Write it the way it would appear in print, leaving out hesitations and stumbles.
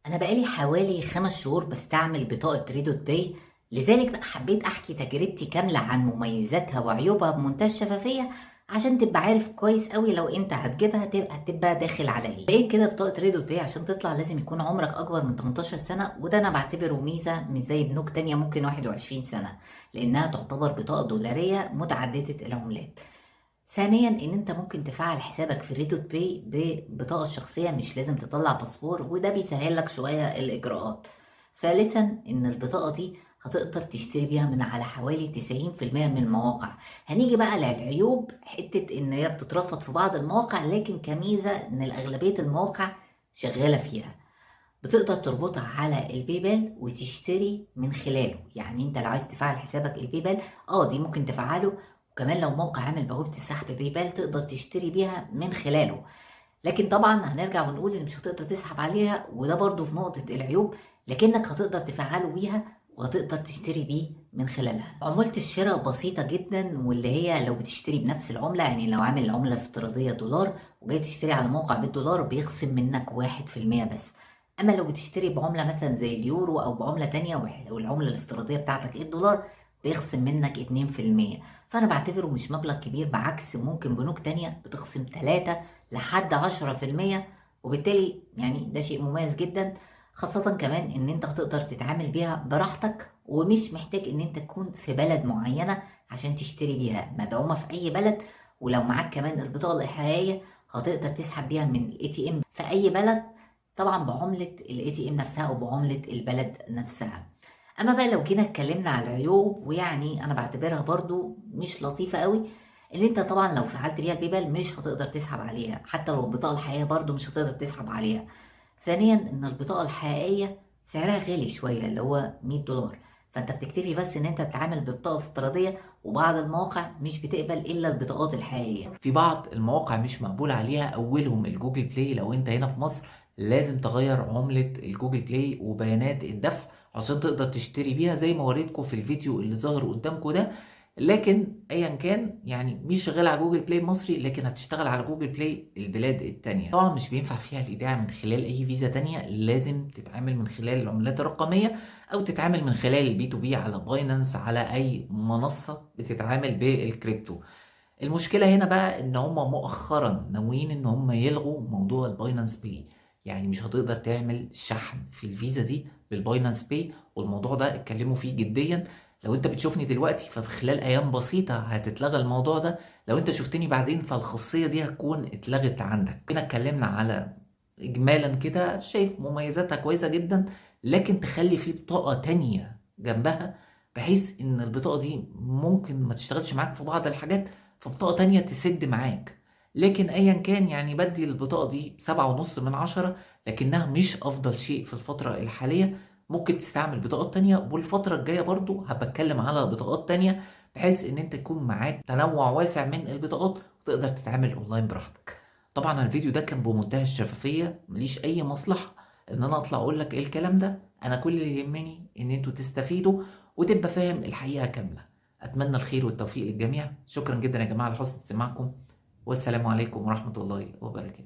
أنا بقالي حوالي 5 شهور بستعمل بطاقة ريدوت باي. لذلك بقى حبيت أحكي تجربتي كاملة عن مميزاتها وعيوبها بمنتهى الشفافية، عشان تبقى عارف كويس قوي لو أنت هتجيبها تبقى داخل على إيه. باين كده بطاقة ريدوت باي عشان تطلع لازم يكون عمرك أكبر من 18 سنة، وده أنا بعتبره ميزة مش زي بنوك تانية ممكن 21 سنة، لأنها تعتبر بطاقة دولارية متعددة العملات. ثانيا ان انت ممكن تفعل حسابك في ريدوت باي ببطاقة شخصية، مش لازم تطلع باسبور، وده بيسهل لك شوية الاجراءات. ثالثا ان البطاقة دي هتقدر تشتري بيها من على حوالي 90% من المواقع. هنيجي بقى للعيوب، حتة ان هي بتترفض في بعض المواقع، لكن كميزة ان الاغلبية المواقع شغالة فيها. بتقدر تربطها على البيبال وتشتري من خلاله، يعني انت لو عايز تفعل حسابك البيبال دي ممكن تفعله. وكمان لو موقع عامل بوابة السحب بيبال تقدر تشتري بيها من خلاله. لكن طبعا هنرجع ونقول ان مش هتقدر تسحب عليها، وده برضو في نقطة العيوب، لكنك هتقدر تفعله بيها وهتقدر تشتري بيه من خلالها. عمولة الشراء بسيطة جدا، واللي هي لو بتشتري بنفس العملة، يعني لو عامل العملة الافتراضية دولار وجاي تشتري على موقع بالدولار بيخصم منك 1% بس. اما لو بتشتري بعملة مثلا زي اليورو او بعملة تانية والعملة الافتراضية بتاعتك الدولار، بيخصم منك 2%. فانا بعتبره مش مبلغ كبير، بعكس ممكن بنوك تانية بتخصم 3 لحد 10%. وبالتالي يعني ده شيء مميز جدا، خاصة كمان ان انت هتقدر تتعامل بيها براحتك، ومش محتاج ان انت تكون في بلد معينة عشان تشتري بيها، مدعومة في اي بلد. ولو معاك كمان البطاقة الحقيقية هتقدر تسحب بيها من الاي تي ام في اي بلد، طبعا بعملة الاي تي ام نفسها او بعملة البلد نفسها. اما بقى لو جينا اتكلمنا على العيوب، ويعني انا بعتبرها برضو مش لطيفة قوي، ان انت طبعا لو فعلت بيها البيبال مش هتقدر تسحب عليها، حتى لو البطاقة الحقيقية برضو مش هتقدر تسحب عليها. ثانيا ان البطاقة الحقيقية سعرها غالي شوية، اللي هو $100، فانت بتكتفي بس ان انت تتعامل ببطاقة افتراضية، وبعض المواقع مش بتقبل الا البطاقات الحقيقية. في بعض المواقع مش مقبول عليها، اولهم الجوجل بلاي. لو انت هنا في مصر لازم تغير عملة الجوجل بلاي وبيانات الدفع عشان تقدر تشتري بيها زي ما وريتكم في الفيديو اللي ظاهر قدامكم ده. لكن ايا كان يعني مش شغال على جوجل بلاي مصري، لكن هتشتغل على جوجل بلاي البلاد التانية. طبعا مش بينفع فيها الايداع من خلال اي فيزا تانية، لازم تتعامل من خلال العملات الرقمية او تتعامل من خلال البي تو بي على باينانس، على اي منصة بتتعامل بالكريبتو. المشكلة هنا بقى ان هم مؤخرا ناويين ان هم يلغوا موضوع الباينانس باي، يعني مش هتقدر تعمل شحن في الفيزا دي بالباينانس باي، والموضوع ده اتكلموا فيه جديا. لو انت بتشوفني دلوقتي ففي خلال ايام بسيطة هتتلغى الموضوع ده، لو انت شفتني بعدين فالخاصية دي هتكون اتلغت عندك. هنا اتكلمنا على اجمالا كده، شايف مميزاتها كويسة جدا، لكن تخلي فيه بطاقة تانية جنبها، بحيث ان البطاقة دي ممكن ما تشتغلش معاك في بعض الحاجات، فبطاقة تانية تسد معاك. لكن ايا كان يعني بدي البطاقة دي 7.5 من 10، لكنها مش افضل شيء في الفترة الحالية. ممكن تستعمل بطاقات تانية، والفترة الجاية برضو هبتكلم على بطاقات تانية، بحيث ان انت يكون معاك تنوع واسع من البطاقات وتقدر تتعامل اونلاين براحتك. طبعا الفيديو ده كان بمنتهى الشفافية، ماليش اي مصلحة ان انا اطلع اقول لك ايه الكلام ده. انا كل اللي يهمني ان انتوا تستفيدوا وتبقى فاهم الحقيقة كاملة. أتمنى الخير والتوفيق للجميع. شكرا جدا يا جماعة لحسن استماعكم، والسلام عليكم ورحمة الله وبركاته.